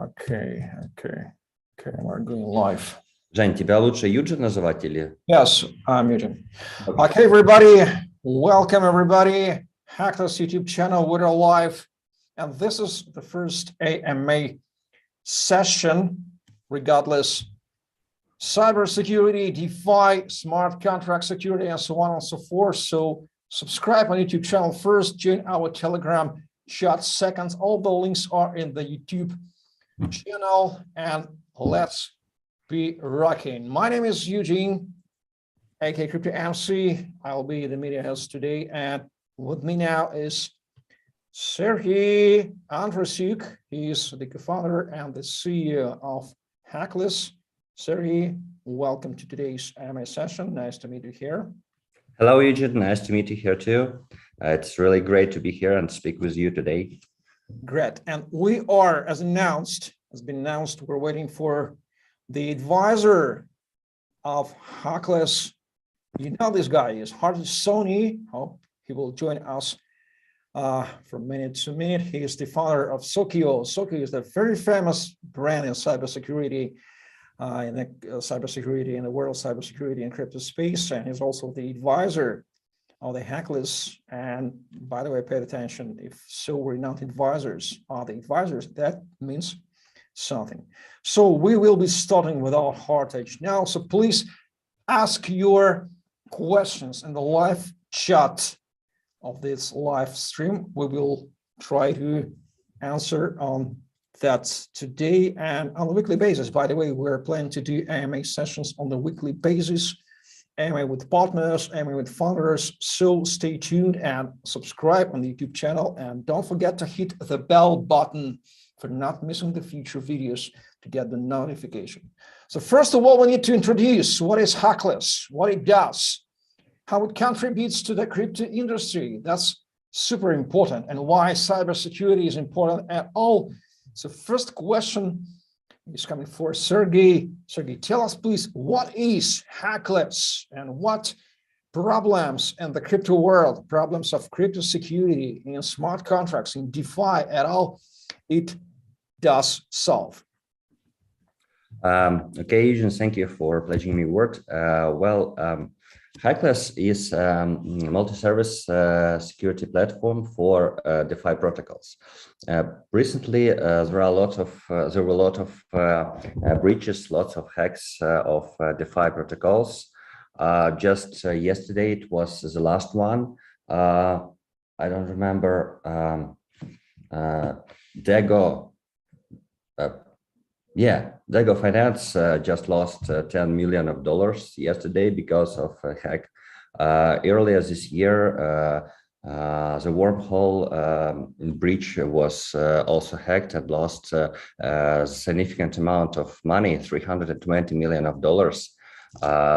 Okay, we're going live. Жень, тебя лучше Юджин называть или? Yes, I'm Eugene. Okay, everybody, welcome everybody. Hackless YouTube channel, we're live. And this is the first AMA session, regardless cybersecurity, DeFi, smart contract security, and so on and so forth. So subscribe on YouTube channel first, join our Telegram chat second. All the links are in the YouTube channel, and let's be rocking. My name is Eugene, aka Crypto MC. I'll be the media host today, and with me now is Sergey Andrusuk. He's the co-founder and the CEO of Hackless. Sergey, welcome to today's AMA session. Nice to meet you here. Hello, Eugene. Nice to meet you here too. It's really great to be here and speak with you today. Great. And we are, as been announced, we're waiting for the advisor of Hackless. You know this guy is Hartej. Hope he will join us from minute to minute. He is the founder of Zokyo. Zokyo is a very famous brand in cybersecurity, in the world of cybersecurity and crypto space, and he's also the advisor of the Hackless. And by the way, pay attention, if so renowned advisors are the advisors, that means something. So we will be starting with our Hartej now. So please ask your questions in the live chat of this live stream. We will try to answer on that today and on a weekly basis. By the way, we're planning to do AMA sessions on the weekly basis, AMA with partners, AMA with founders. So stay tuned and subscribe on the YouTube channel. And don't forget to hit the bell button for not missing the future videos to get the notification. So first of all, we need to introduce what is Hackless, what it does, how it contributes to the crypto industry. That's super important, and why cybersecurity is important at all. So first question is coming for Sergey. Sergey, tell us please, what is Hackless and what problems in the crypto world, problems of crypto security in smart contracts, in DeFi at all, it does solve? Okay, Eugene, thank you for pledging me word. Hackless is a multi-service security platform for DeFi protocols. Recently, there were a lot of breaches, lots of hacks of DeFi protocols. Just yesterday, it was the last one. I don't remember. Dago Finance just lost $10 million yesterday because of a hack. Earlier this year, the wormhole breach was also hacked and lost a significant amount of money, $320 million.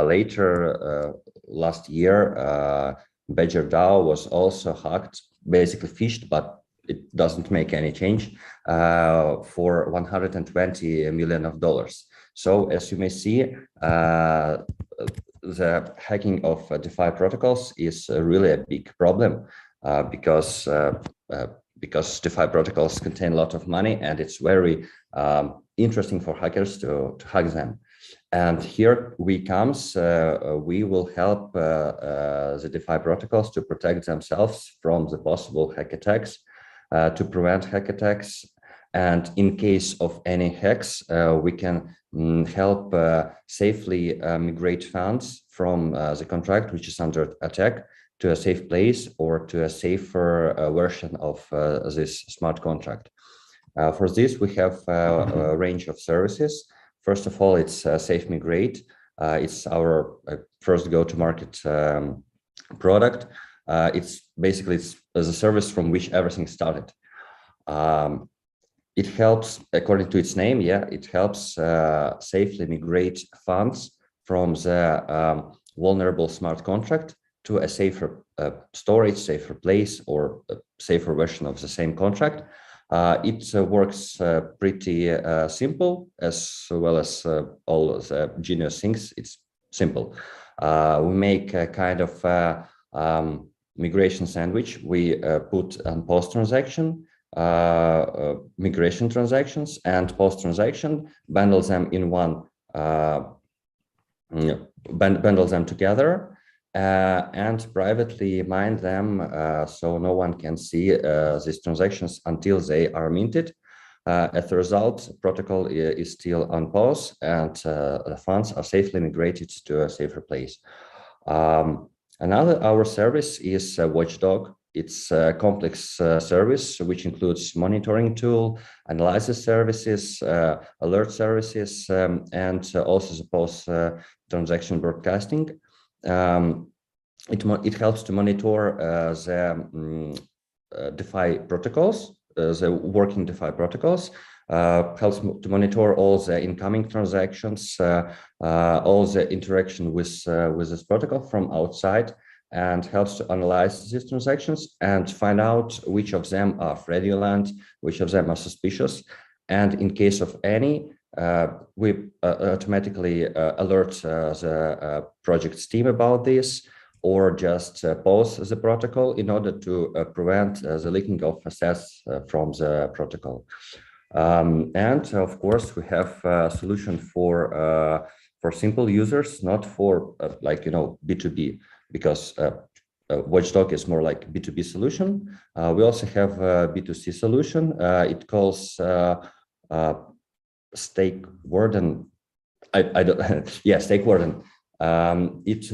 Later, last year, Badger DAO was also hacked, basically phished, but it doesn't make any change, for $120 million. So as you may see, the hacking of DeFi protocols is really a big problem because DeFi protocols contain a lot of money, and it's very interesting for hackers to hack them. And here we comes, we will help the DeFi protocols to protect themselves from the possible hack attacks, to prevent hack attacks. And in case of any hacks, we can help safely migrate funds from the contract which is under attack to a safe place or to a safer version of this smart contract. For this, we have a range of services. First of all, it's Safe Migrate. It's our first go-to-market product. It's a service from which everything started. It helps, according to its name, it helps safely migrate funds from the vulnerable smart contract to a safer storage, safer place, or a safer version of the same contract. It works pretty simple, as well as all the genius things. It's simple. We make a kind of migration sandwich. We put a post transaction migration transactions and post-transaction, bundle them in one, bundle them together, and privately mine them so no one can see these transactions until they are minted. As a result, protocol is still on pause, and the funds are safely migrated to a safer place. Another our service is Watchdog. It's a complex service which includes monitoring tool, analysis services, alert services, and also the post-transaction broadcasting. It helps to monitor the DeFi protocols, the working DeFi protocols, helps to monitor all the incoming transactions, all the interaction with this protocol from outside, and helps to analyze these transactions and find out which of them are fraudulent, which of them are suspicious. And in case of any, we automatically alert the project's team about this, or just pause the protocol in order to prevent the leaking of assets from the protocol. And of course, we have a solution for simple users, not for B2B, because Watchdog is more like B2B solution. We also have a B2C solution. It calls Stake Warden. I don't. Yeah, Stake Warden. It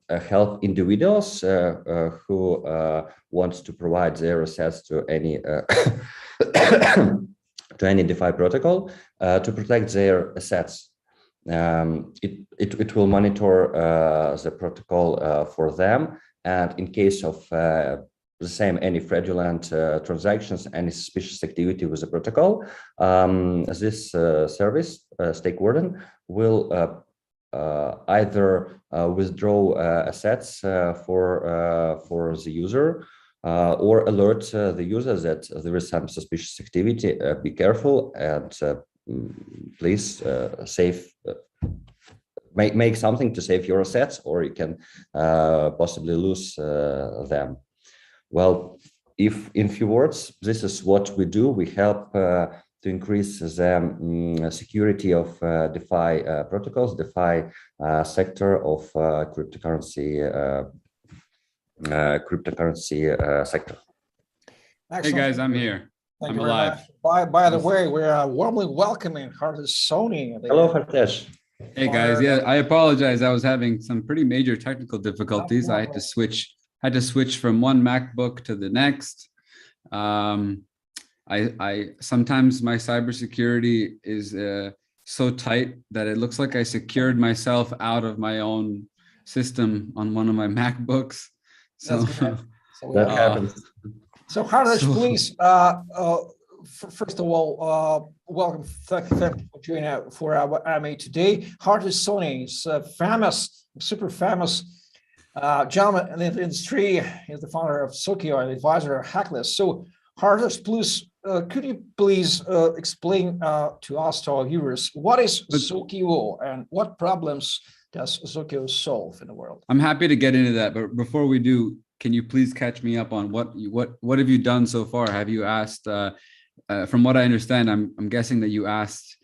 help individuals who want to provide their assets to any to any DeFi protocol to protect their assets. It will monitor the protocol for them, and in case of the same any fraudulent transactions, any suspicious activity with the protocol, this service, Stake Warden, will either withdraw assets for the user, or alert the user that there is some suspicious activity. Be careful, and please make something to save your assets, or you can possibly lose them. Well, if in few words, this is what we do. We help to increase the security of DeFi protocols, DeFi sector of cryptocurrency sector. Excellent. Hey guys, I'm here. Thank I'm you very alive. much. By the way, we're warmly welcoming Hartej Sony. Hello, Hartej. Hey guys, yeah, I apologize. I was having some pretty major technical difficulties. I had to switch from one MacBook to the next. I sometimes my cybersecurity is so tight that it looks like I secured myself out of my own system on one of my MacBooks. So that happens. So Hartej, please, first of all, welcome. Thank you for joining for our AMA today. Hartej Sony is a famous, super famous gentleman in the industry. He's the founder of Zokyo and advisor of Hackless. So Hartej, please, could you please explain to us, to our viewers, what is Zokyo and what problems does Zokyo solve in the world? I'm happy to get into that, but before we do, can you please catch me up on what have you done so far? Have you asked? From what I understand, I'm guessing that you asked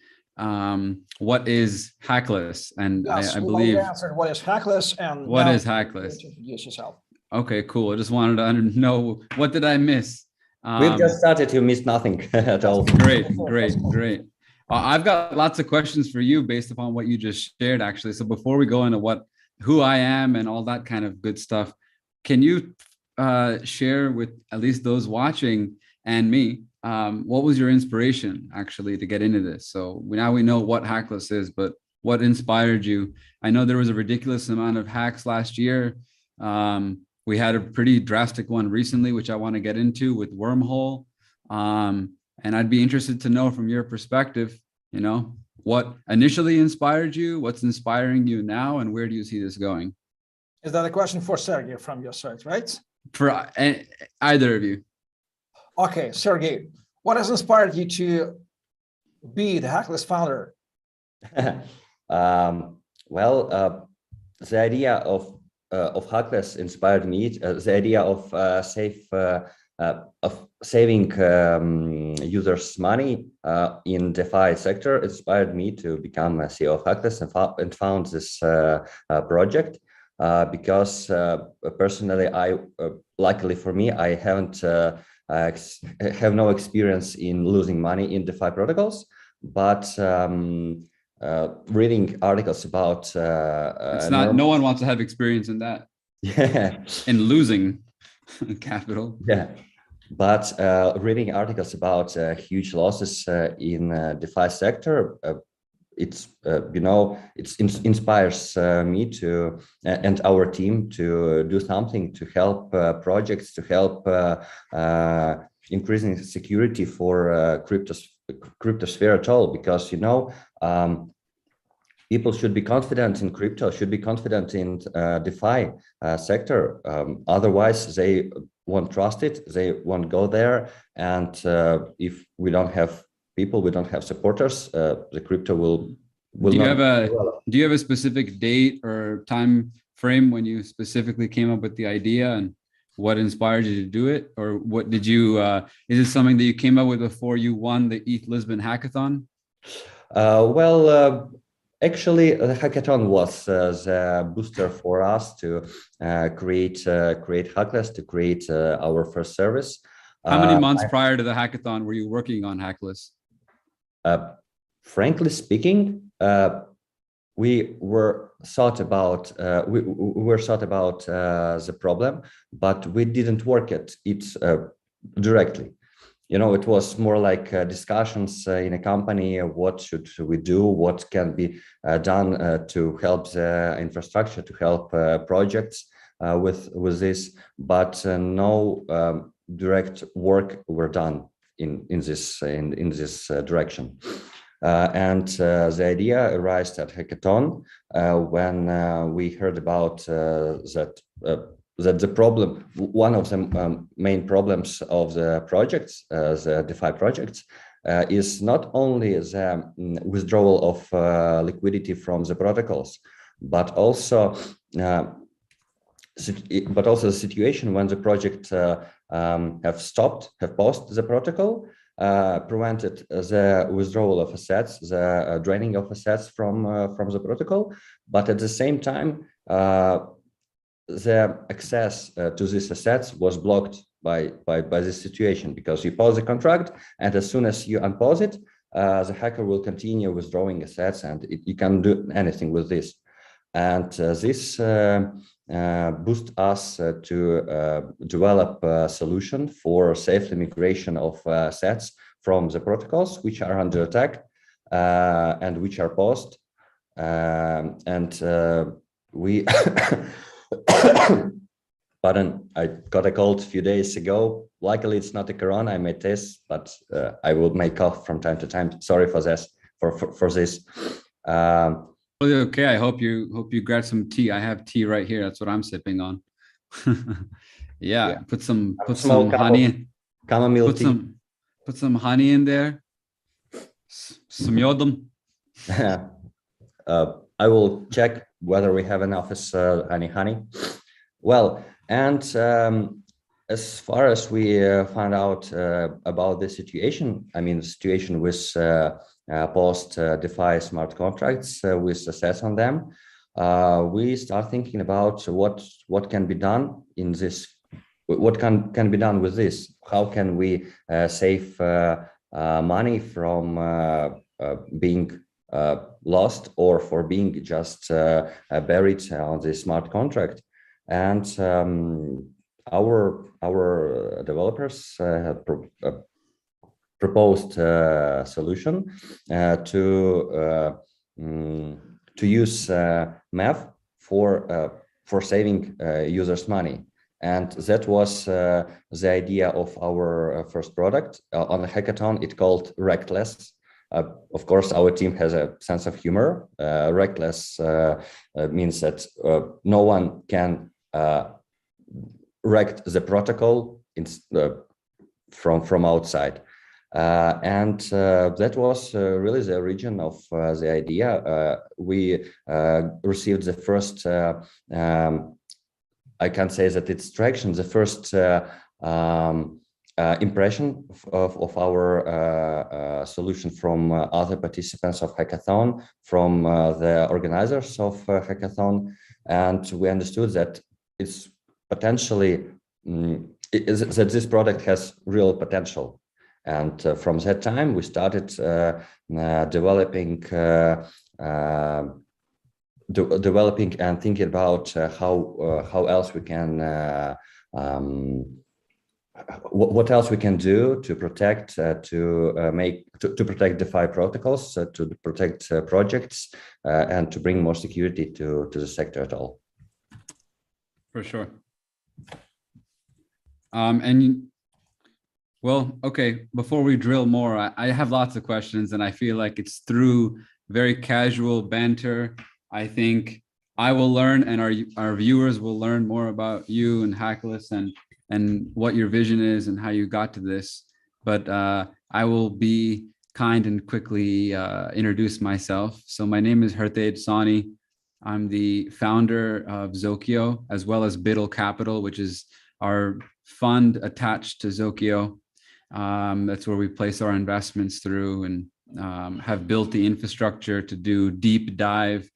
what is Hackless, and yes, I believe answered what is Hackless, and what is Hackless. Introduce yourself. Okay, cool. I just wanted to know what did I miss. We've just started. You missed nothing at all. Great. I've got lots of questions for you based upon what you just shared, actually. So before we go into who I am and all that kind of good stuff, can you share with at least those watching and me, what was your inspiration actually to get into this? So now we know what Hackless is, but what inspired you? I know there was a ridiculous amount of hacks last year. We had a pretty drastic one recently, which I want to get into with Wormhole. And I'd be interested to know from your perspective, what initially inspired you, what's inspiring you now, and where do you see this going? Is that a question for Sergey from your side, right? For either of you. Okay, Sergey, what has inspired you to be the Hackless founder? The idea of Hackless inspired me. The idea of safe of saving users money in DeFi sector inspired me to become a CEO of Hackless and found this project because personally, luckily for me, I haven't have no experience in losing money in DeFi protocols, but reading articles about it's not, no one wants to have experience in that. Yeah, in losing capital. Yeah, but reading articles about huge losses in DeFi sector, it's it inspires me to and our team to do something to help projects, to help increasing security for cryptosphere at all, because people should be confident in crypto, should be confident in DeFi sector. Otherwise, they won't trust it, they won't go there. And if we don't have people, we don't have supporters, the crypto will do you not have a develop. Do you have a specific date or time frame when you specifically came up with the idea, and what inspired you to do it? Or what did you is it something that you came up with before you won the ETHLisbon Hackathon? Actually, the hackathon was the booster for us to create Hackless, to create our first service. How many months prior to the hackathon were you working on Hackless? Frankly speaking, we were thought about the problem, but we didn't work at it directly. It was more like discussions in a company. What should we do? What can be done to help the infrastructure, to help projects with this? But no direct work were done in this direction. And the idea arose at hackathon when we heard about that the problem, one of the main problems of the projects, the DeFi projects, is not only the withdrawal of liquidity from the protocols, but also the situation when the project have paused the protocol, prevented the withdrawal of assets, the draining of assets from the protocol, but at the same time, the access to these assets was blocked by this situation, because you pause the contract, and as soon as you unpause it, the hacker will continue withdrawing assets, and you can't do anything with this. And this boosts us to develop a solution for safe migration of assets from the protocols which are under attack and which are paused. We Pardon, I got a cold a few days ago. Luckily, it's not a corona. I made this, but I will make cough from time to time. Sorry for this. For this. Okay, I hope you grab some tea. I have tea right here. That's what I'm sipping on. Yeah, put some honey in. Chamomile tea. Put some honey in there. Some yodum. I will check whether we have enough any honey. Well, and as far as we found out about the situation, I mean, the situation with post DeFi smart contracts with assets on them, we start thinking about what can be done in this. What can be done with this? How can we save money from being lost, or for being just buried on the smart contract? And our developers have proposed a solution to use MEV for saving users money. And that was the idea of our first product. On the hackathon, it called Hackless. Of course, our team has a sense of humor. Hackless means that no one can wreck the protocol from outside. And that was really the origin of the idea. We received the first, I can't say that it's traction, the first impression of our solution from other participants of hackathon, from the organizers of hackathon, and we understood that it's potentially that this product has real potential. And from that time, we started developing and thinking about how else we can what else we can do to protect to protect DeFi protocols, to protect projects, and to bring more security to the sector at all. For sure. And well, okay, before we drill more, I have lots of questions, and I feel like it's through very casual banter. I think I will learn, and our viewers will learn more about you and Hackless and what your vision is and how you got to this. But I will be kind and quickly introduce myself. So my name is Hartej. I'm the founder of Zokyo, as well as EVM-compatible, which is our fund attached to Zokyo. That's where we place our investments through, and have built the infrastructure to do deep dive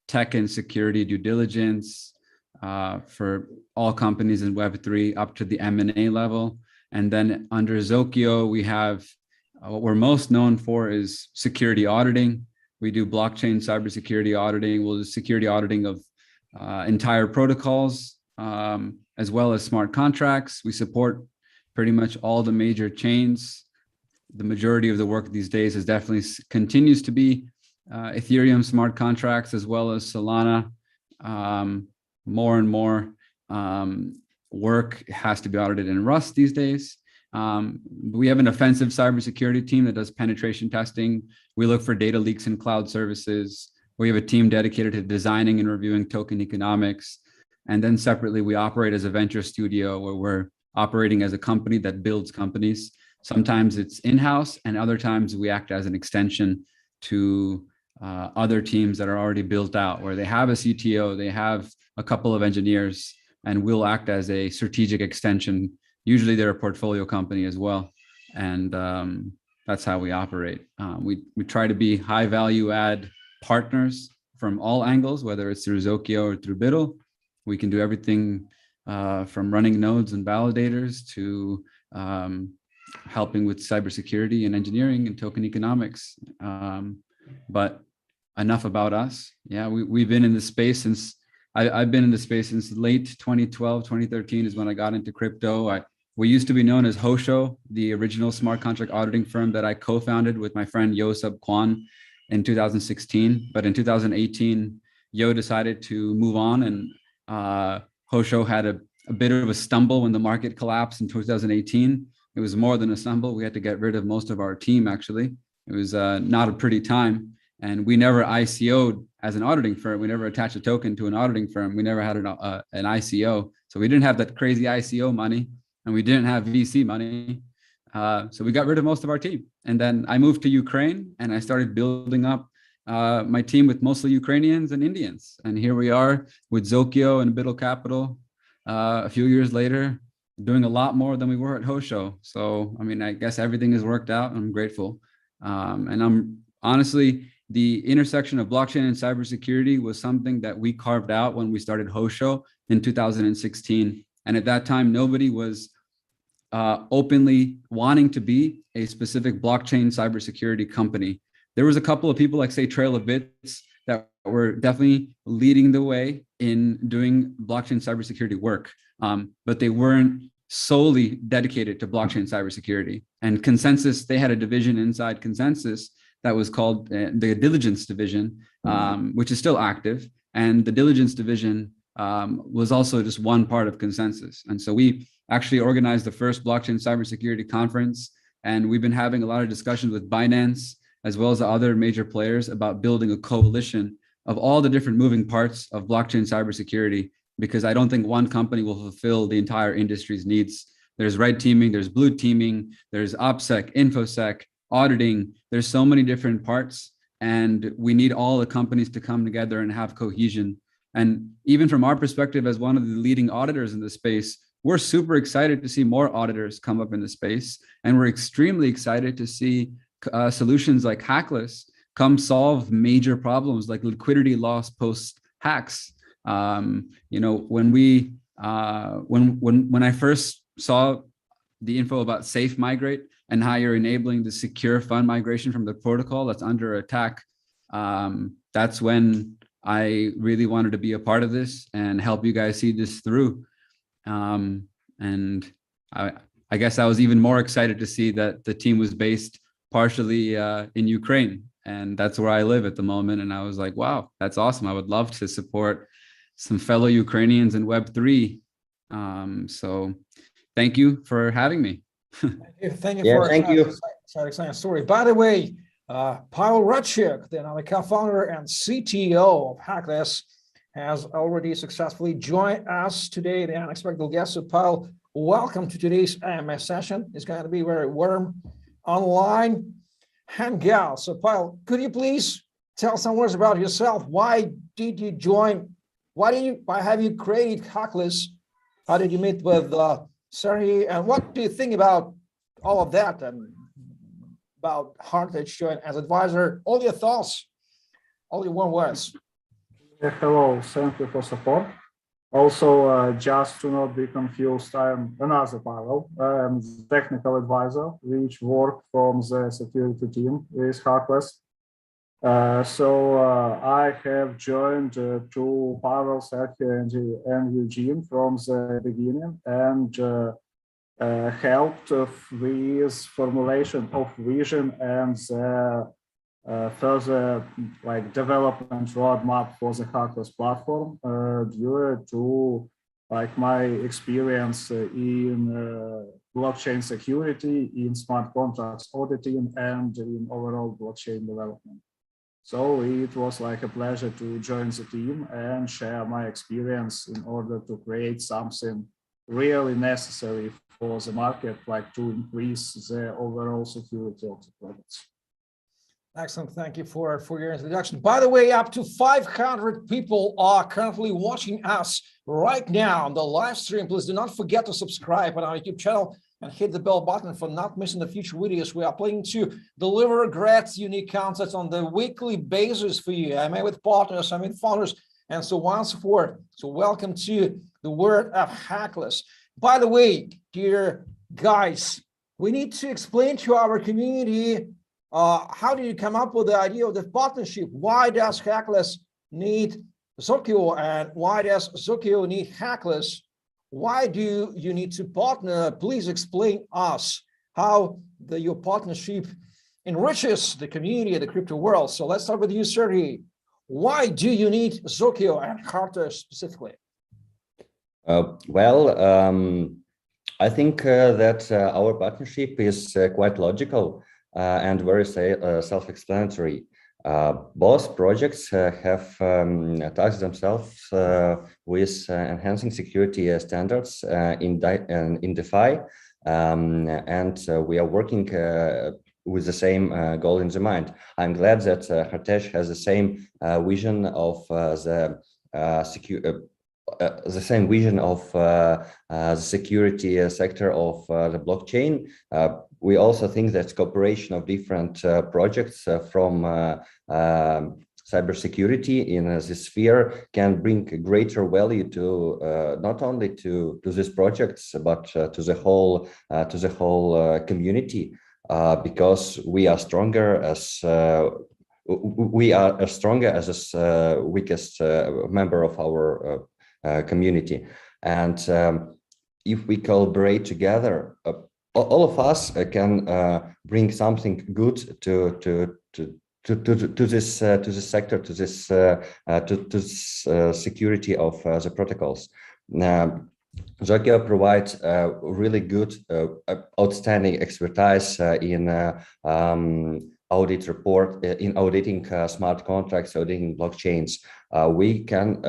tech and security due diligence for all companies in Web3 up to the M&A level. And then under Zokyo, we have what we're most known for is security auditing. We do blockchain cybersecurity auditing. We'll do security auditing of entire protocols, as well as smart contracts. We support pretty much all the major chains. The majority of the work these days is definitely continues to be Ethereum smart contracts, as well as Solana. More and more work has to be audited in Rust these days. We have an offensive cybersecurity team that does penetration testing. We look for data leaks in cloud services. We have a team dedicated to designing and reviewing token economics. And then separately, we operate as a venture studio where we're operating as a company that builds companies. Sometimes it's in-house, and other times we act as an extension to other teams that are already built out, where they have a CTO, they have a couple of engineers, and we'll act as a strategic extension. Usually they're a portfolio company as well. And that's how we operate. We try to be high value add partners from all angles, whether it's through Zokyo or through Biddle. We can do everything from running nodes and validators to helping with cybersecurity and engineering and token economics. But enough about us. Yeah, we've been in the space since, I've been in the space since late 2012, 2013 is when I got into crypto. We used to be known as Hosho, the original smart contract auditing firm that I co-founded with my friend Yo-Sub Kwan in 2016. But in 2018, Yo decided to move on, and Hosho had a bit of a stumble when the market collapsed in 2018. It was more than a stumble. We had to get rid of most of our team, actually. It was not a pretty time. And we never ICO'd as an auditing firm. We never attached a token to an auditing firm. We never had an ICO. So we didn't have that crazy ICO money, and we didn't have VC money. So we got rid of most of our team. And then I moved to Ukraine, and I started building up my team with mostly Ukrainians and Indians. And here we are with Zokyo and EVM-compatible a few years later, doing a lot more than we were at Hosho. So, I mean, I guess everything has worked out, and I'm grateful. And I'm honestly, the intersection of blockchain and cybersecurity was something that we carved out when we started Hosho in 2016. And at that time, nobody was openly wanting to be a specific blockchain cybersecurity company. There was a couple of people like, say, Trail of Bits that were definitely leading the way in doing blockchain cybersecurity work, but they weren't solely dedicated to blockchain cybersecurity. And Consensus, they had a division inside Consensus that was called the Diligence Division, which is still active. And the Diligence Division was also just one part of Consensus. And so we actually organized the first blockchain cybersecurity conference. And we've been having a lot of discussions with Binance, as well as the other major players, about building a coalition of all the different moving parts of blockchain cybersecurity, because I don't think one company will fulfill the entire industry's needs. There's red teaming, there's blue teaming, there's OPSEC, InfoSec, auditing. There's so many different parts, and we need all the companies to come together and have cohesion. And even from our perspective as one of the leading auditors in the space, we're super excited to see more auditors come up in the space. And we're extremely excited to see solutions like Hackless come solve major problems like liquidity loss post hacks. You know, when I first saw the info about safe migrate and how you're enabling the secure fund migration from the protocol that's under attack, that's when I really wanted to be a part of this and help you guys see this through. And I guess I was even more excited to see that the team was based partially in Ukraine, and that's where I live at the moment. And I was like, wow, that's awesome. I would love to support some fellow Ukrainians in Web3. So thank you for having me. Thank you Yeah, for thank you. such exciting story. By the way, Pavel Horbonos, the co-founder and CTO of Hackless, has already successfully joined us today, the unexpected guest. So Pavel, welcome to today's AMS session. It's going to be very warm online hangout. So Pavel, could you please tell some words about yourself? Why did you join? Why have you created Hackless? How did you meet with Sergey? And what do you think about all of that and about Hartej joining as advisor? All your thoughts, all your warm words. Hello, thank you for support. Also, just to not be confused, I'm another Pavel. I'm the technical advisor, which work from the security team with Hackless. I have joined to Pavel, Sergey, and Eugene from the beginning and helped with formulation of vision and the further development roadmap for the Hackless platform due to my experience in blockchain security, in smart contracts auditing, and in overall blockchain development. So it was a pleasure to join the team and share my experience in order to create something really necessary for the market, to increase the overall security of the products. Excellent. Thank you for your introduction. By the way, up to 500 people are currently watching us right now on the live stream. Please do not forget to subscribe on our YouTube channel and hit the bell button for not missing the future videos. We are planning to deliver great, unique content on the weekly basis for you. I met with partners, I met founders, and so on and so forth. So welcome to the world of Hackless. By the way, dear guys, we need to explain to our community how did you come up with the idea of the partnership? Why does Hackless need Zokyo, and why does Zokyo need Hackless? Why do you need to partner? Please explain us how your partnership enriches the community of the crypto world. So let's start with you, Sergey. Why do you need Zokyo and Hartej specifically? I think that our partnership is quite logical and very self-explanatory. Both projects have tasked themselves with enhancing security standards in DeFi, and we are working with the same goal in the mind. I'm glad that Hartej has the same vision of the security sector of the blockchain. We also think that cooperation of different projects from cybersecurity in this sphere can bring greater value to not only to these projects but to the whole community, because we are stronger as a weakest member of our community, and if we collaborate together, all of us can bring something good to this sector, to this security of the protocols. Zokyo provides really good, outstanding expertise in audit report, in auditing smart contracts, auditing blockchains. We can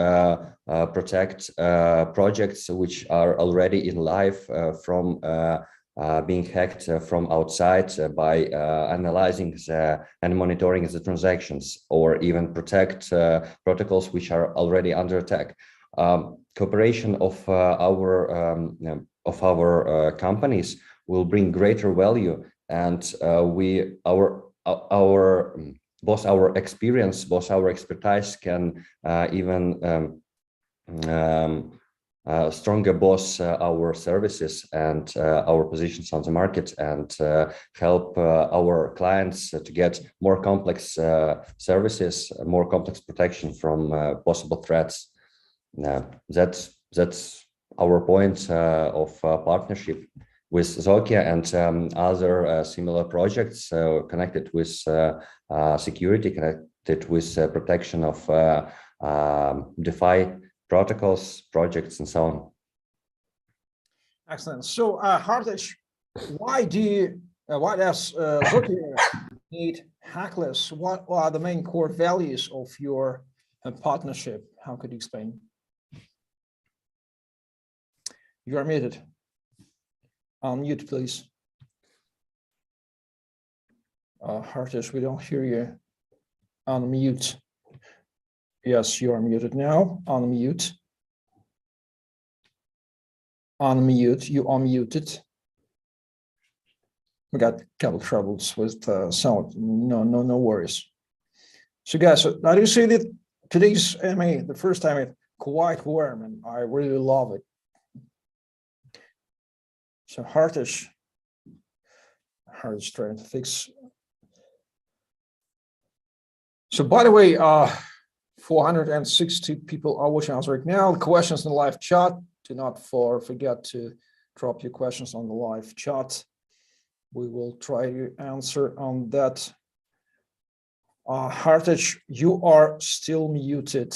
protect projects which are already in life from being hacked from outside by analyzing and monitoring the transactions, or even protect protocols which are already under attack. cooperation of our companies will bring greater value, and both our experience, both our expertise can even stronger both our services and our positions on the market, and help our clients to get more complex services, more complex protection from possible threats. That's our point of partnership with Zokyo and other similar projects connected with security, connected with protection of DeFi protocols, projects, and so on. Excellent. So, Hartej, why does Zokyo need Hackless? What are the main core values of your partnership? How could you explain? You are muted. Unmute, please. Hartej, we don't hear you. Unmute. Yes, you are muted now. Unmute. Unmute. You are muted. We got a couple troubles with sound. No worries. So, guys, now you see that today's AMA, the first time, it's quite warm, and I really love it. So, Hartej trying to fix. So, by the way, 460 people are watching us right now. Questions in the live chat. Do not forget to drop your questions on the live chat. We will try to answer on that. Hartej, you are still muted.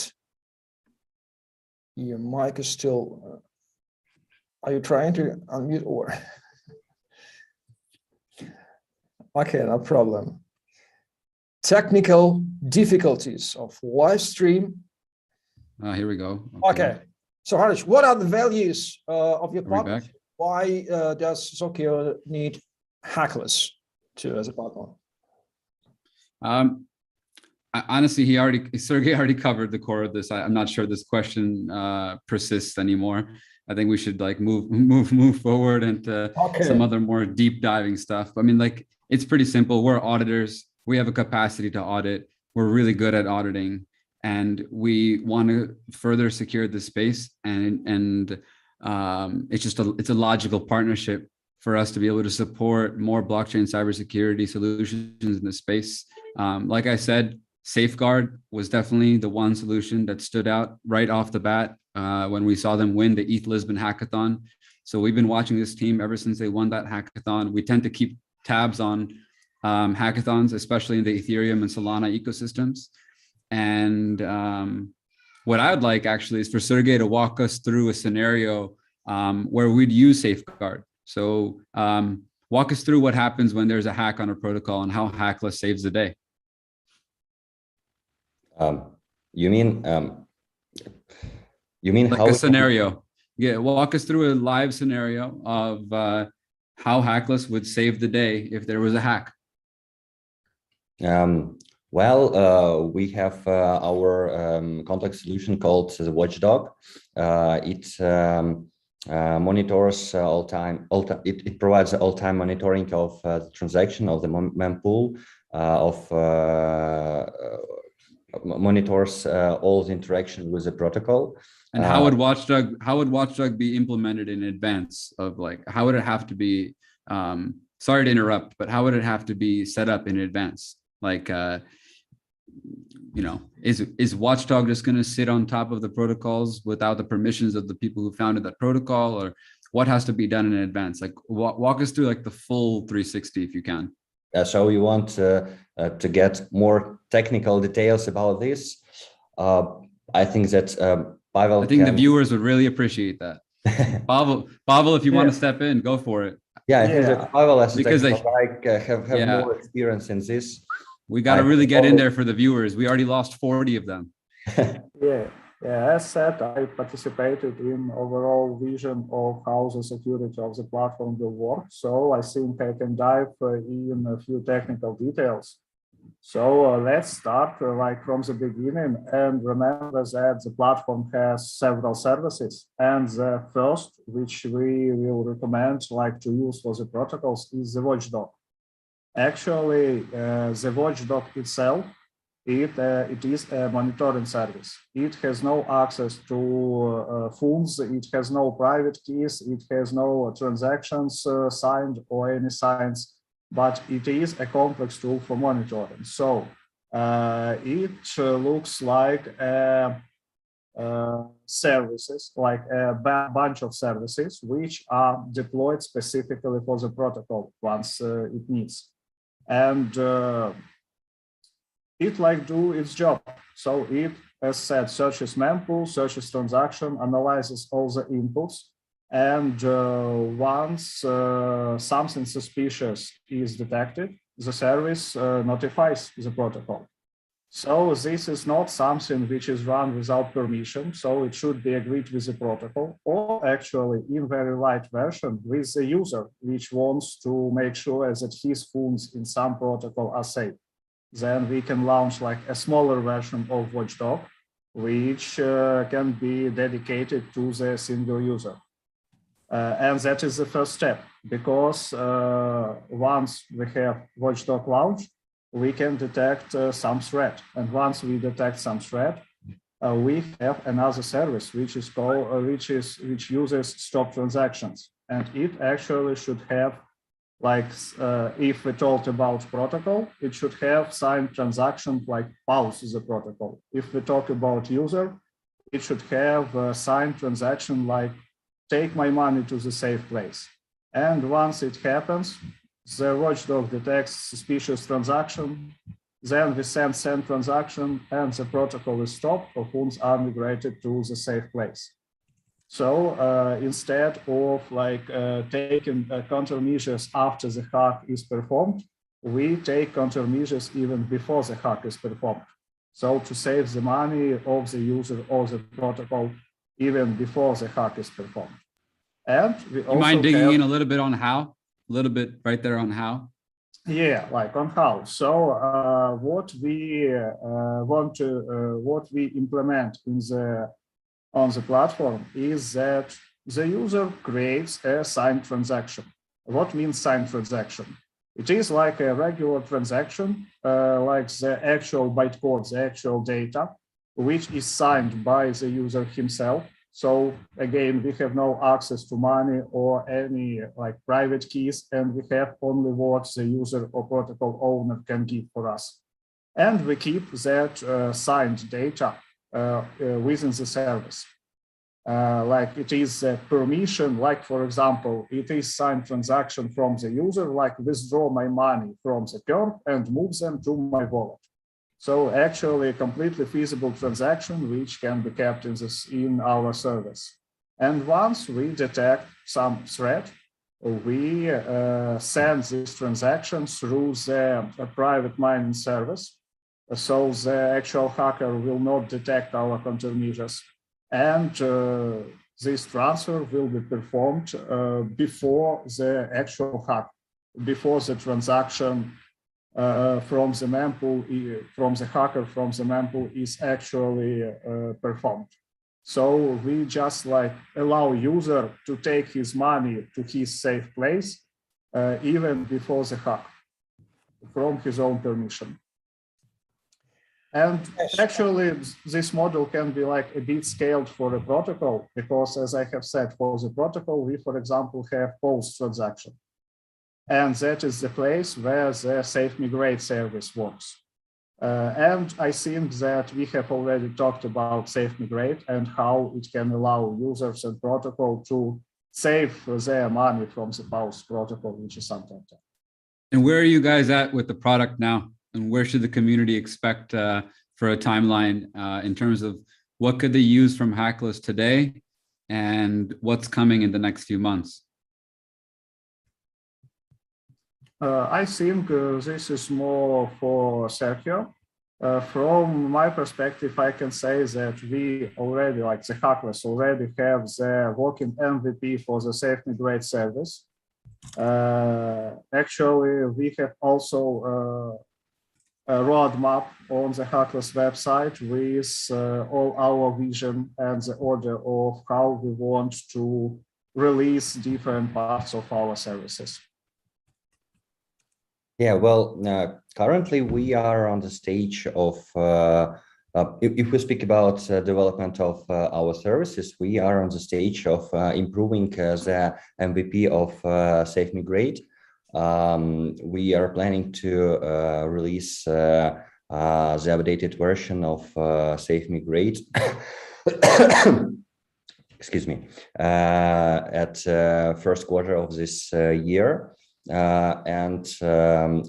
Your mic is still. Are you trying to unmute or? Okay, no problem. Technical difficulties of live stream. Here we go. Okay. So, Hartej, what are the values of your partnership? Why does Zokyo need Hackless as a partner? Honestly, Sergey already covered the core of this. I'm not sure this question persists anymore. I think we should like move forward into some other more deep diving stuff. I mean, like, it's pretty simple. We're auditors. We have a capacity to audit. We're really good at auditing, and we want to further secure the space. And it's a logical partnership for us to be able to support more blockchain cybersecurity solutions in the space. Like I said, Safeguard was definitely the one solution that stood out right off the bat when we saw them win the ETHLisbon Hackathon. So we've been watching this team ever since they won that hackathon. We tend to keep tabs on hackathons, especially in the Ethereum and Solana ecosystems. And what I would like actually is for Sergey to walk us through a scenario where we'd use Safeguard. So walk us through what happens when there's a hack on a protocol and how Hackless saves the day. You mean like how a scenario? Yeah, walk us through a live scenario of how Hackless would save the day if there was a hack. Well, we have our complex solution called the Watchdog. It monitors it provides all-time monitoring of the transaction of the mempool, monitors all the interaction with the protocol. And how would Watchdog be implemented in advance of, like, how would it have to be, sorry to interrupt, but how would it have to be set up in advance? Like, is Watchdog just going to sit on top of the protocols without the permissions of the people who founded that protocol, or what has to be done in advance? Like, walk us through like the full 360 if you can. So you want to get more technical details about this? I think that Pavel. I think the viewers would really appreciate that. Pavel, if you want to step in, go for it. Yeah, I think that Pavel, as a because technical guy, have more experience in this. We got to really get in there for the viewers. We already lost 40 of them. Yeah. As said, I participated in overall vision of how the security of the platform will work. So I think I can dive in a few technical details. So let's start like from the beginning, and remember that the platform has several services, and the first, which we will recommend like to use for the protocols, is the watchdog. Actually, the watchdog itself, it is a monitoring service. It has no access to funds, it has no private keys, it has no transactions signed or any signs, but it is a complex tool for monitoring. So it looks like services, like a bunch of services, which are deployed specifically for the protocol once it needs. And it like do its job. So it, as said, searches mempool, searches transaction, analyzes all the inputs, and once something suspicious is detected, the service notifies the protocol. So this is not something which is run without permission. So it should be agreed with the protocol, or actually in very light version with the user, which wants to make sure that his funds in some protocol are safe. Then we can launch like a smaller version of Watchdog, which can be dedicated to the single user. And that is the first step, because once we have Watchdog launched, we can detect some threat. And once we detect some threat, we have another service which is called, which uses stop transactions. And it actually should have, like if we talked about protocol, it should have signed transaction like pause the protocol. If we talk about user, it should have signed transaction like take my money to the safe place. And once it happens, the watchdog detects suspicious transaction, then we send transaction and the protocol is stopped or funds are migrated to the safe place. So instead of like taking countermeasures after the hack is performed, we take countermeasures even before the hack is performed. So to save the money of the user or the protocol even before the hack is performed. And we also mind digging in a little bit on how? A little bit right there on how? Yeah, like on how. So what we want to, what we implement in on the platform is that the user creates a signed transaction. What means signed transaction? It is like a regular transaction, like the actual bytecode, the actual data, which is signed by the user himself. So again, we have no access to money or any like private keys, and we have only what the user or protocol owner can give for us. And we keep that signed data within the service. Like it is a permission, like for example, it is signed transaction from the user, like withdraw my money from the curve and move them to my wallet. So actually a completely feasible transaction, which can be kept in our service. And once we detect some threat, we send this transaction through the private mining service. So the actual hacker will not detect our countermeasures. And this transfer will be performed before the actual hack, before the transaction from the mempool, from the hacker from the mempool is actually performed. So we just like allow user to take his money to his safe place even before the hack from his own permission. And actually, this model can be like a bit scaled for a protocol because, as I have said, for the protocol, we, for example, have post transaction. And that is the place where the safe migrate service works. And I think that we have already talked about safe migrate and how it can allow users and protocol to save their money from the post protocol, which is something. And where are you guys at with the product now? And where should the community expect for a timeline in terms of what could they use from Hackless today and what's coming in the next few months? I think this is more for Sergey. From my perspective, I can say that we already, like the Hackless, already have the working MVP for the safe migrate service. Actually, we have also roadmap on the Hackless website with all our vision and the order of how we want to release different parts of our services. Yeah, well, currently we are on the stage of, if we speak about development of our services, we are on the stage of improving the MVP of Safe Migrate. We are planning to release the updated version of Safe Migrate. Excuse me, at first quarter of this year. And the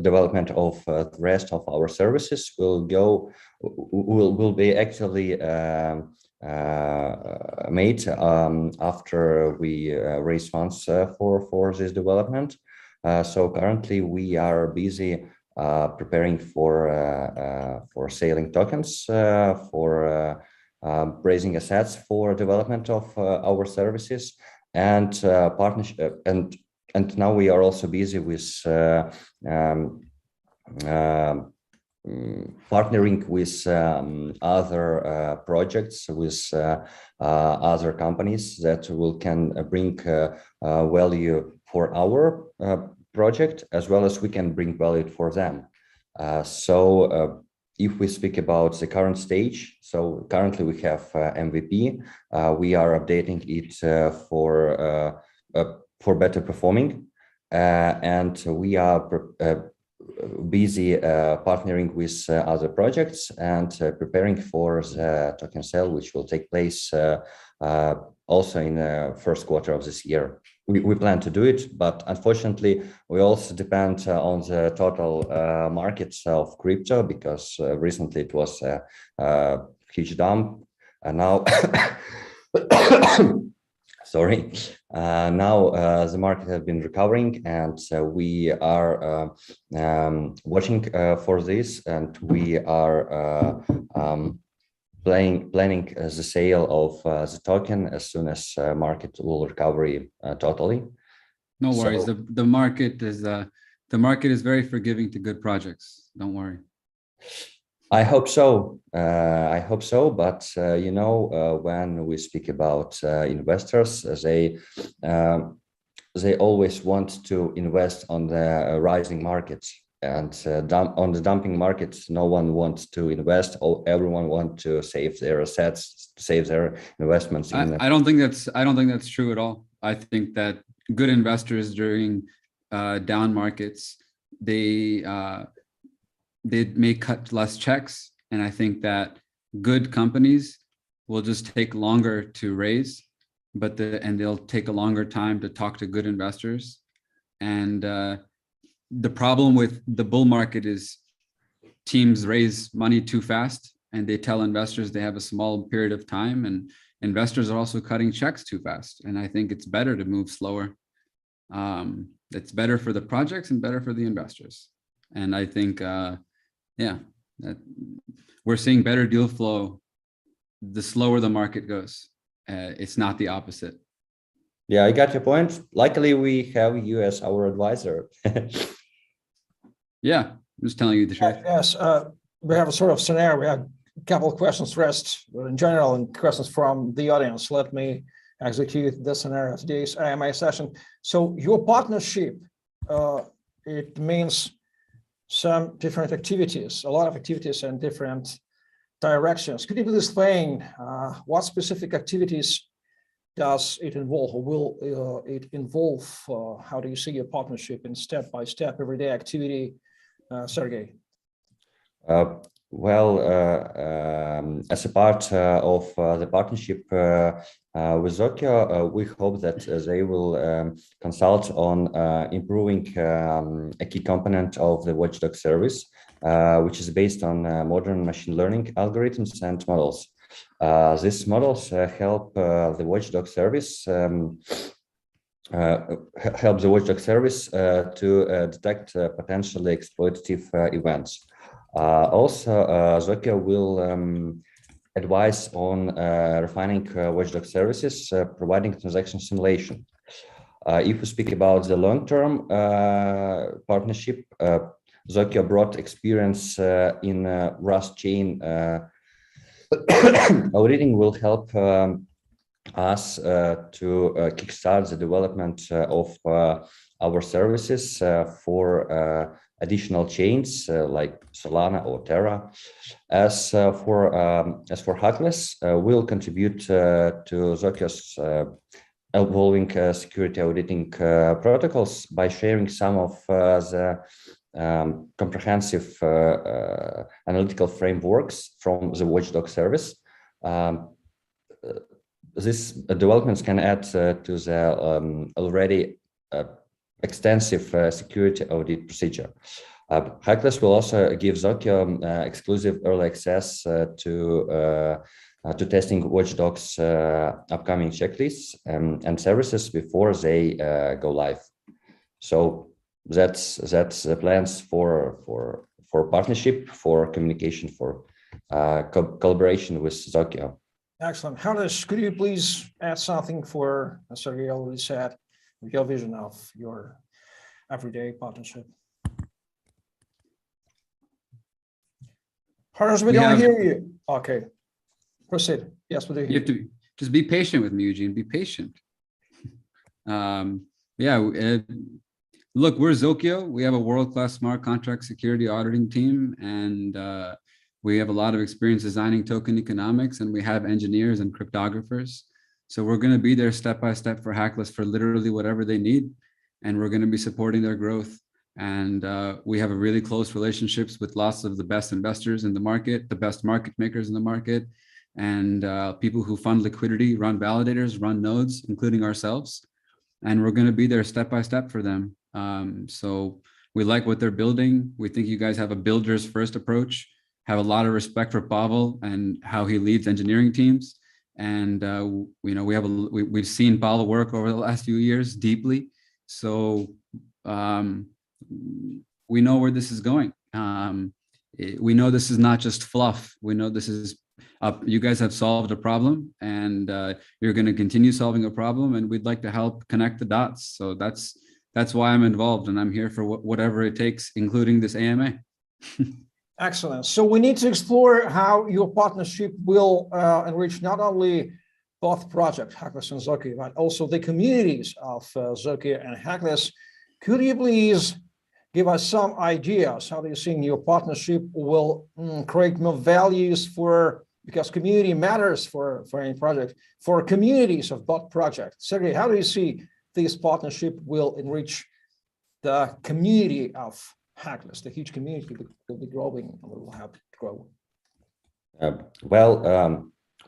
development of the rest of our services will be actually made after we raise funds for this development. So currently we are busy preparing for selling tokens, for raising assets for development of our services. And partnership, and now we are also busy with partnering with other projects, with other companies that can bring value for our project, as well as we can bring value for them. If we speak about the current stage, so currently we have MVP. We are updating it for better performing, and we are busy partnering with other projects and preparing for the token sale, which will take place also in the first quarter of this year. We plan to do it, but unfortunately, we also depend on the total markets of crypto, because recently it was a huge dump, and now, sorry, now the market has been recovering, and we are watching for this, and we are planning the sale of the token as soon as market will recover totally. No worries. The market is very forgiving to good projects. Don't worry. I hope so. I hope so. But you know, when we speak about investors, they always want to invest on the rising markets. And on the dumping markets, no one wants to invest. Everyone wants to save their assets, save their investments. I don't think that's true at all. I think that good investors during down markets, they may cut less checks, and I think that good companies will just take longer to raise, and they'll take a longer time to talk to good investors. And the problem with the bull market is teams raise money too fast, and they tell investors they have a small period of time, and investors are also cutting checks too fast. And I think it's better to move slower. It's better for the projects and better for the investors. And I think, yeah, that we're seeing better deal flow the slower the market goes. It's not the opposite. Yeah, I got your point. Luckily, we have you as our advisor. Yeah, I'm just telling you the truth. Yes, we have a sort of scenario. We have a couple of questions raised in general and questions from the audience. Let me execute this scenario of today's AMA session. So your partnership, it means some different activities, a lot of activities in different directions. Could you please explain what specific activities does it involve, or will it involve? How do you see your partnership in step-by-step everyday activity, Sergey? Well, as a part of the partnership with Zokyo, we hope that they will consult on improving a key component of the watchdog service, which is based on modern machine learning algorithms and models. These models help the watchdog service to detect potentially exploitative events. Also, Zokyo will advise on refining watchdog services, providing transaction simulation. If we speak about the long-term partnership, Zokyo brought experience in Rust chain auditing will help us to kickstart the development of our services for additional chains like Solana or Terra. As for Hackless, we'll contribute to Zokyo's evolving security auditing protocols by sharing some of the comprehensive analytical frameworks from the Watchdog service. These developments can add to the already extensive security audit procedure. Hackless will also give Zokyo exclusive early access to testing Watchdog's upcoming checklists and services before they go live. So that's the plans for partnership, for communication, for collaboration with Zokyo. Excellent. Hartej, could you please add something for, as Sergey already said, your vision of your everyday partnership? Hartej, we don't hear you. Okay, proceed. Yes, we do. You have to just be patient with me, Eugene. Be patient. Look, we're Zokyo. We have a world-class smart contract security auditing team, and we have a lot of experience designing token economics, and we have engineers and cryptographers. So we're going to be there step by step for Hackless for literally whatever they need, and we're going to be supporting their growth. And we have a really close relationships with lots of the best investors in the market, the best market makers in the market, and people who fund liquidity, run validators, run nodes, including ourselves. And we're going to be there step by step for them. So we like what they're building. We think you guys have a builders first approach, have a lot of respect for Pavel and how he leads engineering teams. And we've seen Pavel work over the last few years deeply. So we know where this is going. We know this is not just fluff. We know this is you guys have solved a problem, and you're going to continue solving a problem, and we'd like to help connect the dots. So that's why I'm involved, and I'm here for whatever it takes, including this AMA. Excellent. So we need to explore how your partnership will enrich not only both projects, Hackless and Zokyo, but also the communities of Zokyo and Hackless. Could you please give us some ideas how do you think your partnership will create more values for, because community matters for any project, for communities of both projects? Sergey, how do you see this partnership will enrich the community of Hackless, the huge community that will be growing and will help to grow?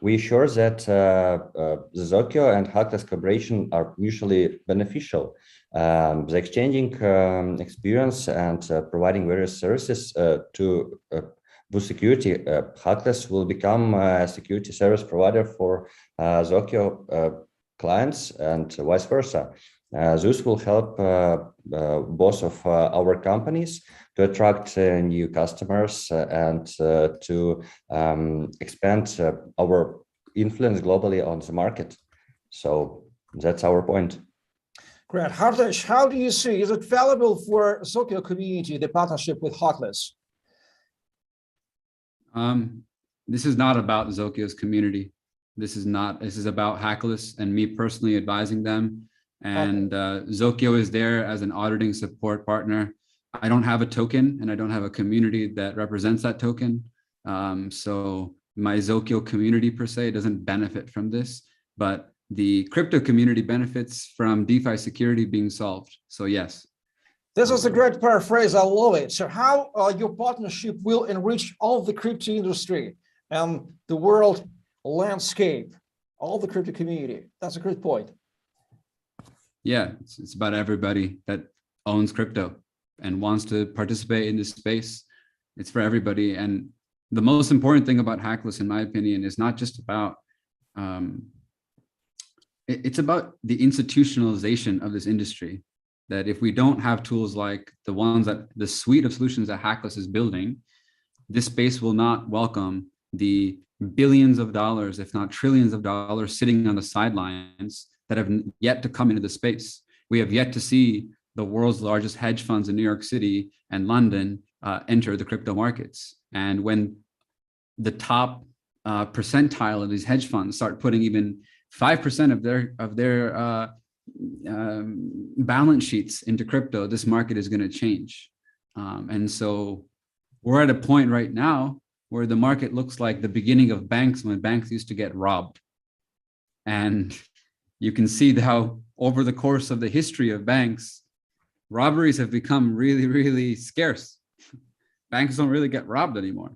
We're sure that the Zokyo and Hackless collaboration are mutually beneficial. The exchanging experience and providing various services to boost security, Hackless will become a security service provider for Zokyo clients and vice versa. This will help both of our companies to attract new customers and to expand our influence globally on the market. So that's our point. Great. Hartej, how do you see, is it valuable for Zokyo community, the partnership with Hackless? This is not about Zokyo's community. This is about Hackless and me personally advising them. And Zokyo is there as an auditing support partner. I don't have a token, and I don't have a community that represents that token. So my Zokyo community per se doesn't benefit from this, but the crypto community benefits from DeFi security being solved. So yes. This is a great paraphrase. I love it. So how your partnership will enrich all the crypto industry and the world landscape, all the crypto community. That's a great point. Yeah, it's about everybody that owns crypto and wants to participate in this space. It's for everybody. And the most important thing about Hackless, in my opinion, is not just about, it's about the institutionalization of this industry. That if we don't have tools like the suite of solutions that Hackless is building, this space will not welcome the billions of dollars, if not trillions of dollars, sitting on the sidelines that have yet to come into the space. We have yet to see the world's largest hedge funds in New York City and London enter the crypto markets. And when the top percentile of these hedge funds start putting even 5% of their balance sheets into crypto, this market is going to change. And so we're at a point right now where the market looks like the beginning of banks, when banks used to get robbed. And you can see how over the course of the history of banks, robberies have become really, really scarce. Banks don't really get robbed anymore.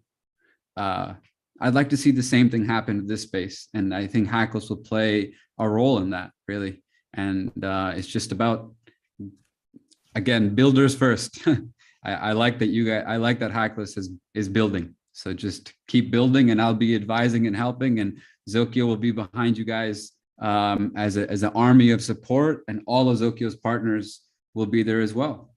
I'd like to see the same thing happen in this space. And I think Hackless will play a role in that, really. And it's just about, again, builders first. I like that you guys, I like that Hackless is building. So just keep building, and I'll be advising and helping, and Zokyo will be behind you guys as an army of support, and all of Zokyo's partners will be there as well.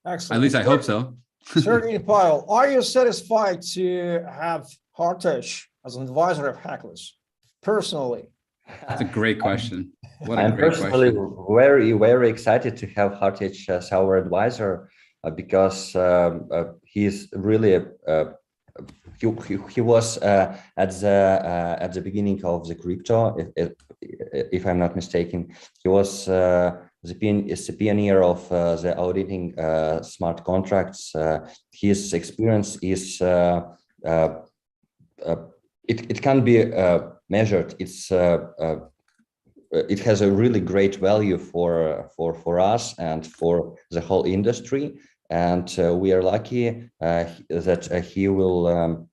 Excellent. At least I hope so. Sergey and Pavel, are you satisfied to have Hartej as an advisor of Hackless personally? That's a great question. What a I'm great personally question. very, very excited to have Hartej as our advisor because he's really he was at the beginning of the crypto, if I'm not mistaken. He was the pioneer of the auditing smart contracts. His experience is it can be measured. It has a really great value for us and for the whole industry. And we are lucky that he will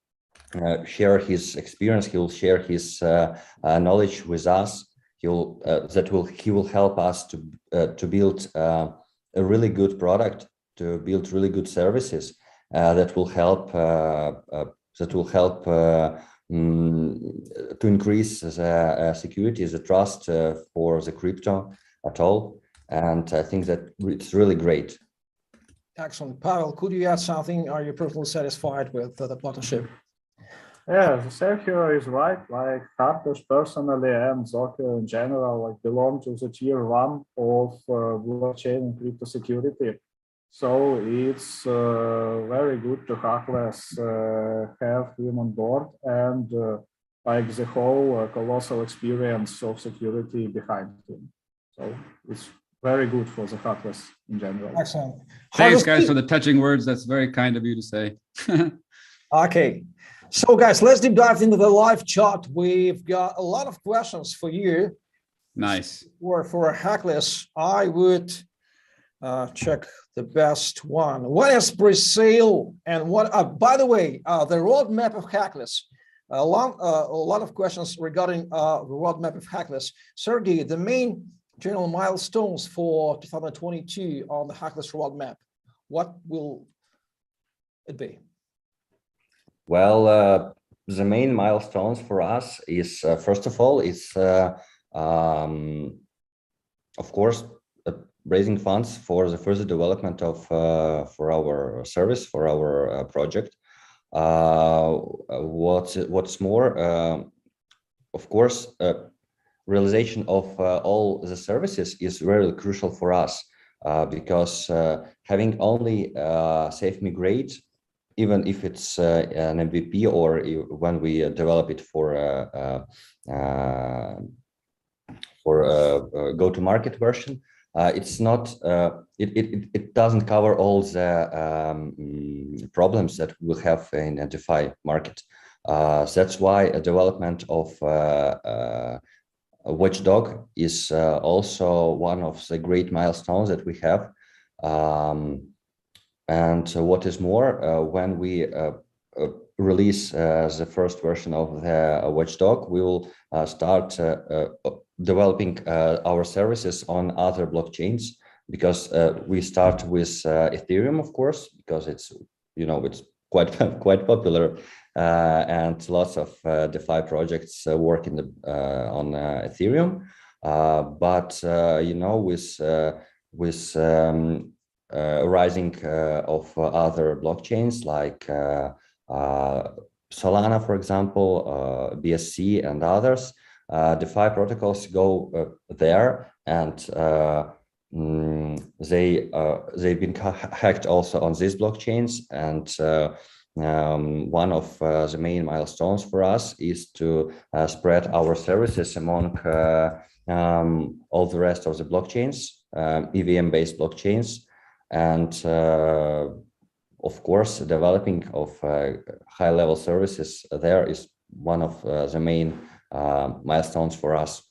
share his experience. He will share his knowledge with us. He will help us to build a really good product, to build really good services that will help to increase the security, the trust for the crypto at all. And I think that it's really great. Excellent. Pavel, could you add something? Are you personally satisfied with the partnership? Yeah, Sergey is right. Like Hartej personally and Zokyo in general, like belong to the tier 1 of blockchain and crypto security. So it's very good to Hackless have him on board and like the whole colossal experience of security behind him. So it's very good for the Hackless in general. Excellent. Thanks, guys, for the touching words. That's very kind of you to say. Okay. So, guys, let's deep dive into the live chat. We've got a lot of questions for you. Nice. For Hackless, I would check the best one. What is pre-sale and what? By the way, the roadmap of Hackless. A lot of questions regarding the roadmap of Hackless. Sergey, the main general milestones for 2022 on the Hackless roadmap. What will it be? Well, the main milestones for us is first of all, is of course raising funds for the further development of for our service, for our project. What's more, of course, realization of all the services is very crucial for us because having only safe migrate, even if it's an MVP or when we develop it for a go-to-market version, it's not. It doesn't cover all the problems that we'll have in the DeFi market. That's why a development of a watchdog is also one of the great milestones that we have. And what is more, when we release the first version of the watchdog, we will start developing our services on other blockchains, because we start with Ethereum, of course, because it's, you know, it's quite popular, and lots of DeFi projects work in the on Ethereum. But you know, with rising of other blockchains like Solana, for example, BSC and others, DeFi protocols go there, and they've been hacked also on these blockchains, and one of the main milestones for us is to spread our services among all the rest of the blockchains, EVM-based blockchains, and of course, developing of high-level services there is one of the main milestones for us.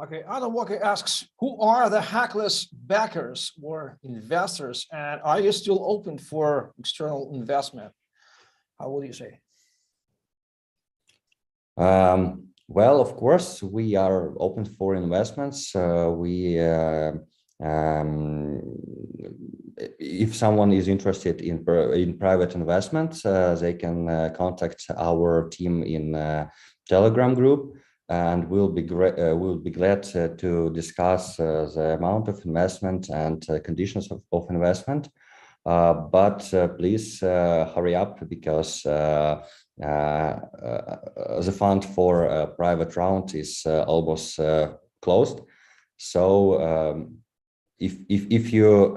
Okay, Adam Walker asks, who are the Hackless backers or investors, and are you still open for external investment? How would you say? Well, of course, we are open for investments. If someone is interested in private investments, they can contact our team in Telegram group, and we'll be glad to discuss the amount of investment and conditions of investment. But please hurry up, because the fund for a private round is almost closed. So if you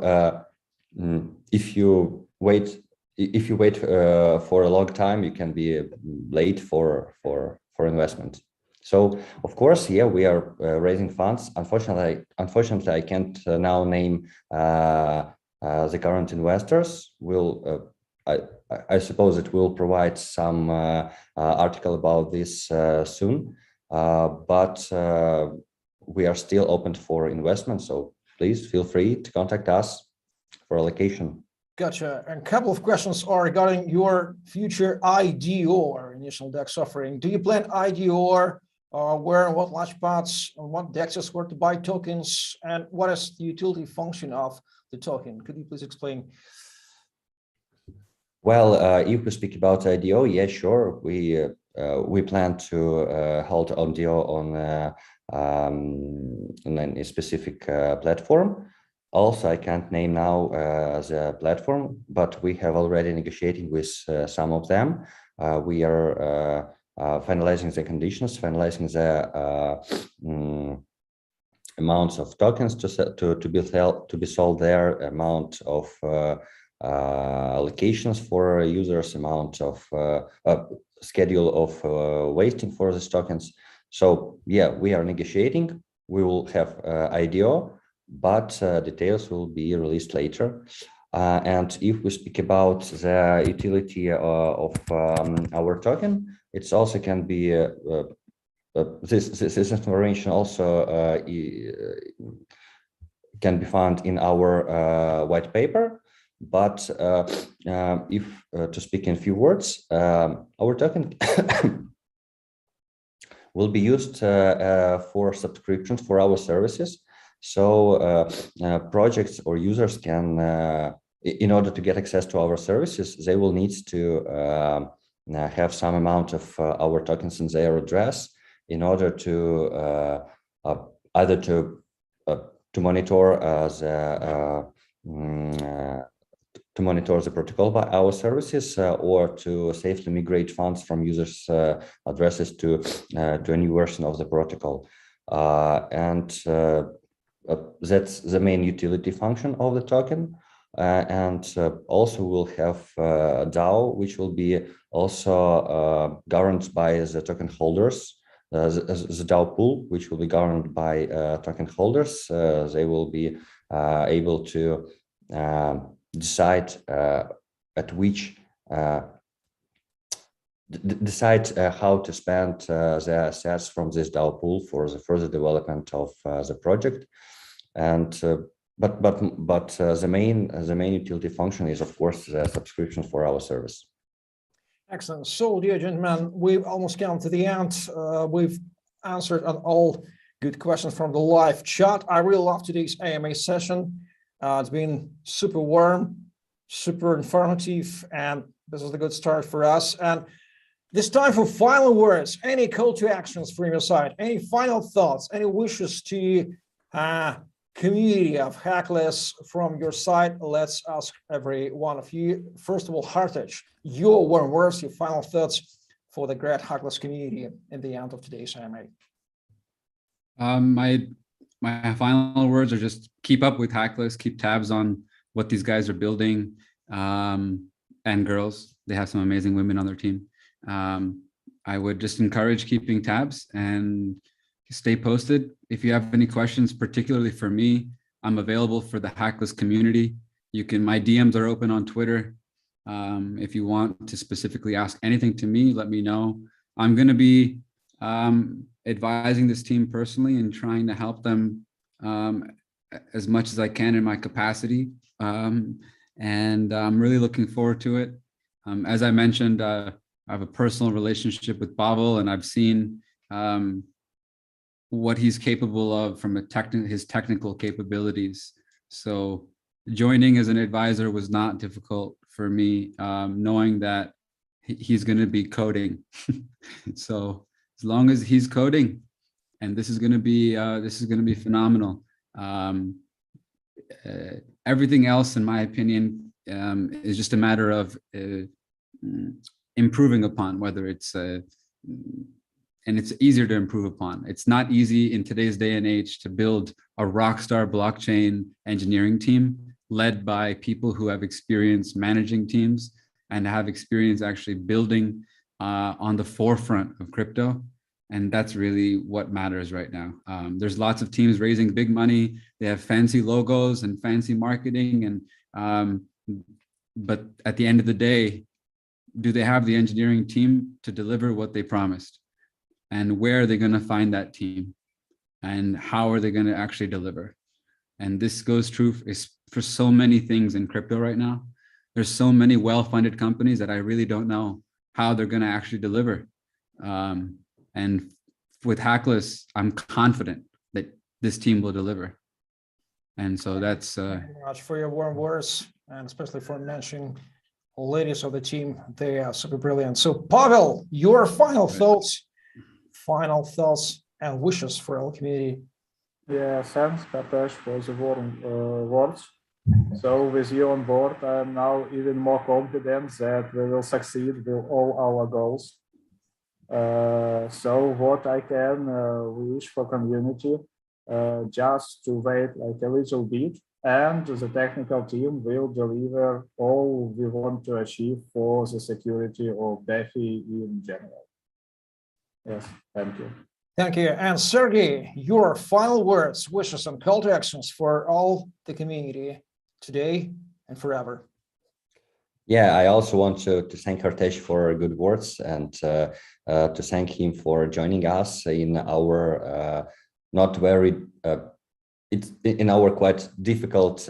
wait for a long time, you can be late for investment. So of course, yeah, we are raising funds. Unfortunately, I can't now name the current investors. I suppose it will provide some article about this soon, but we are still open for investment. So please feel free to contact us for allocation. Gotcha. And a couple of questions are regarding your future IDO, or initial DEX offering. Do you plan IDO? Where and what launchpads, on what DEXs where to buy tokens, and what is the utility function of the token? Could you please explain? Well, if we speak about IDO, yeah, sure. We plan to hold IDO on a specific platform. Also, I can't name now the platform, but we have already negotiating with some of them. We are finalizing the conditions, finalizing the amounts of tokens to be sold there, amount of allocations for users, amount of schedule of waiting for these tokens. So yeah, we are negotiating. We will have IDO, but details will be released later. And if we speak about the utility of our token, it also can be this information also can be found in our white paper. But if to speak in few words, our token will be used for subscriptions for our services. So projects or users can, in order to get access to our services, they will need to have some amount of our tokens in their address in order to either to monitor the protocol by our services, or to safely migrate funds from users' addresses to a new version of the protocol. And that's the main utility function of the token. And also we'll have DAO, which will be also governed by the token holders. The DAO pool, which will be governed by token holders. They will be able to decide how to spend the assets from this DAO pool for the further development of the project. And but the main utility function is, of course, the subscription for our service. Excellent. So, dear gentlemen, we've almost come to the end. We've answered on all good questions from the live chat. I really love today's AMA session. It's been super warm, super informative, and this is a good start for us. And this time for final words. Any call to actions from your side? Any final thoughts? Any wishes to community of Hackless from your side? Let's ask every one of you. First of all, Hartej, your warm words, your final thoughts for the great Hackless community at the end of today's AMA. my final words are just keep up with Hackless, keep tabs on what these guys are building, and girls. They have some amazing women on their team. I would just encourage keeping tabs and stay posted. If you have any questions, particularly for me, I'm available for the Hackless community. My DMs are open on Twitter. If you want to specifically ask anything to me, let me know. I'm going to be advising this team personally and trying to help them as much as I can in my capacity. And I'm really looking forward to it. As I mentioned, I have a personal relationship with Pavel, and I've seen what he's capable of from his technical capabilities. So joining as an advisor was not difficult for me, knowing that he's going to be coding. So as long as he's coding, and this is going to be phenomenal. Everything else, in my opinion, is just a matter of improving upon, whether it's and it's easier to improve upon. It's not easy in today's day and age to build a rockstar blockchain engineering team led by people who have experience managing teams and have experience actually building on the forefront of crypto. And that's really what matters right now. There's lots of teams raising big money. They have fancy logos and fancy marketing, and but at the end of the day, do they have the engineering team to deliver what they promised? And where are they going to find that team? And how are they going to actually deliver? And this goes true for so many things in crypto right now. There's so many well-funded companies that I really don't know how they're going to actually deliver. And with Hackless, I'm confident that this team will deliver. And so that's Thank you very much for your warm words, and especially for mentioning ladies of the team. They are super brilliant. So Pavel, your final thoughts and wishes for our community. Yeah, thanks, Hartej, for the warm words. So with you on board, I'm now even more confident that we will succeed with all our goals. So what I can wish for community, just to wait like a little bit, and the technical team will deliver all we want to achieve for the security of DeFi in general. Yes, thank you. Thank you. And Sergey, your final words, wishes, and call to actions for all the community today and forever. Yeah, I also want to thank Hartej for good words, and to thank him for joining us in our not very it's in our quite difficult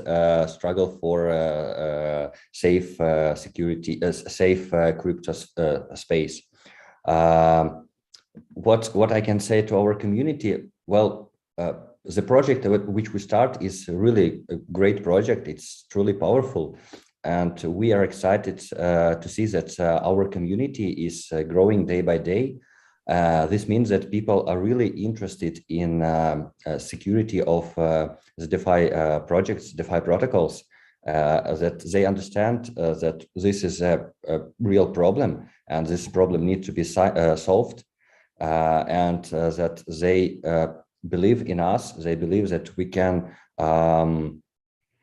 struggle for safe security, safe crypto space. What I can say to our community, well, the project which we start is really a great project. It's truly powerful. And we are excited to see that our community is growing day by day. This means that people are really interested in security of the DeFi projects, DeFi protocols, that they understand that this is a real problem, and this problem needs to be solved, and that they believe in us. They believe that we can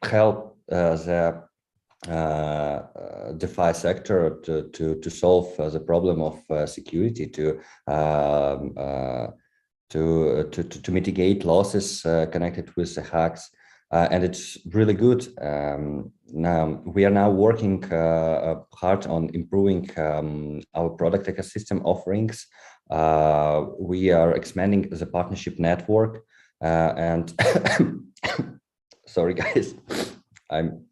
help the DeFi sector to solve the problem of security, to mitigate losses connected with the hacks, and it's really good. Now we are now working hard on improving our product ecosystem offerings. We are expanding the partnership network, and sorry guys, I'm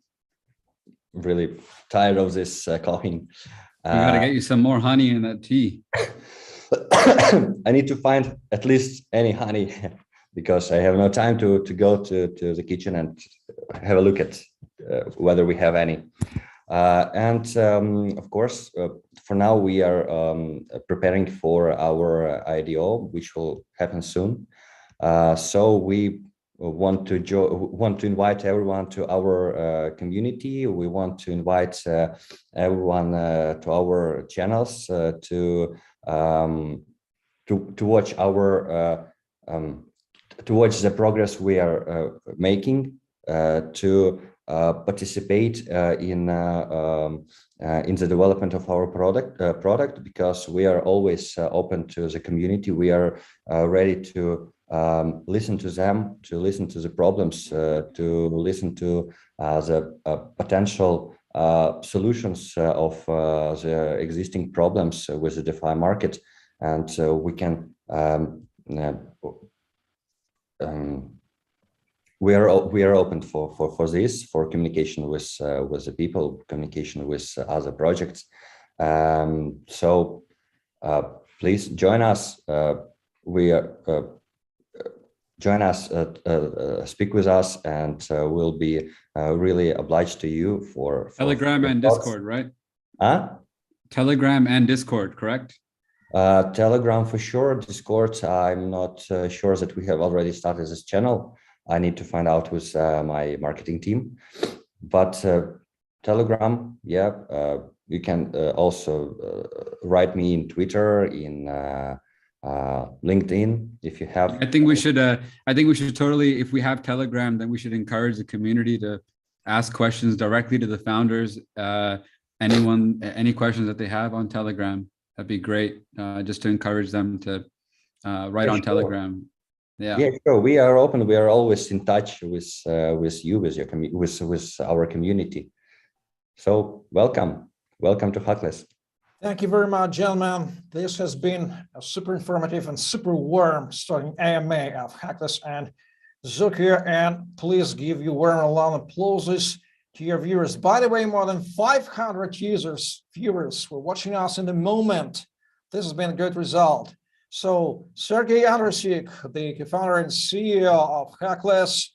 really tired of this coughing. We gotta get you some more honey in that tea. I need to find at least any honey because I have no time to go to the kitchen and have a look at whether we have any. And of course, for now we are preparing for our IDO, which will happen soon. So we want to invite everyone to our community. We want to invite everyone to our channels to watch our towards the progress we are making to participate in the development of our product, because we are always open to the community. We are ready to listen to them, to listen to the problems, to listen to the potential solutions of the existing problems with the DeFi market, and we can we are open for this, for communication with the people, communication with other projects. So please join us. Join us, speak with us, and we'll be really obliged to you for Telegram and Discord, right? Telegram and Discord, correct? Telegram for sure. Discord, I'm not sure that we have already started this channel. I need to find out with my marketing team. But Telegram, yeah, you can also write me in Twitter, in LinkedIn, if you have. I think we should totally, if we have Telegram, then we should encourage the community to ask questions directly to the founders. Any questions that they have on Telegram, that'd be great. Just to encourage them to write on Telegram. Yeah, sure. We are open. We are always in touch with you, with our community. So welcome to Hackless. Thank you very much, gentlemen. This has been a super informative and super warm starting AMA of Hackless and Zokyo, and please give you warm round of applause to your viewers. By the way, more than 500 viewers were watching us in the moment. This has been a good result. So Sergey, the co-founder and CEO of Hackless,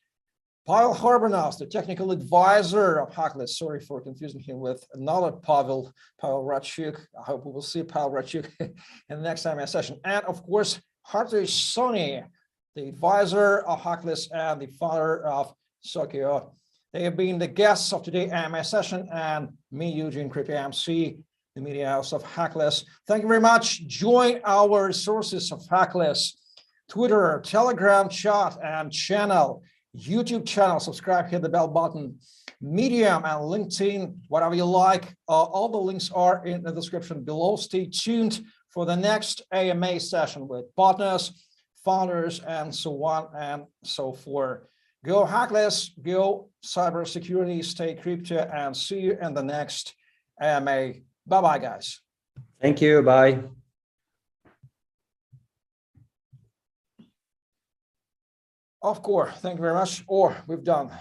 Pavel Horbonos, the technical advisor of Hackless. Sorry for confusing him with another Pavel Horbonos. I hope we will see Pavel Horbonos in the next AMA session. And of course, Hartej, the advisor of Hackless and the founder of Zokyo. They have been the guests of today's AMA session, and me, Eugene CryptoMC, the media house of Hackless. Thank you very much. Join our resources of Hackless, Twitter, Telegram chat and channel, YouTube channel, subscribe, hit the bell button, Medium and LinkedIn, whatever you like. All the links are in the description below. Stay tuned for the next AMA session with partners, founders, and so on and so forth. Go Hackless, go cybersecurity, stay crypto, and see you in the next AMA. Bye-bye, guys. Thank you. Bye. Of course. Thank you very much. Or we've done.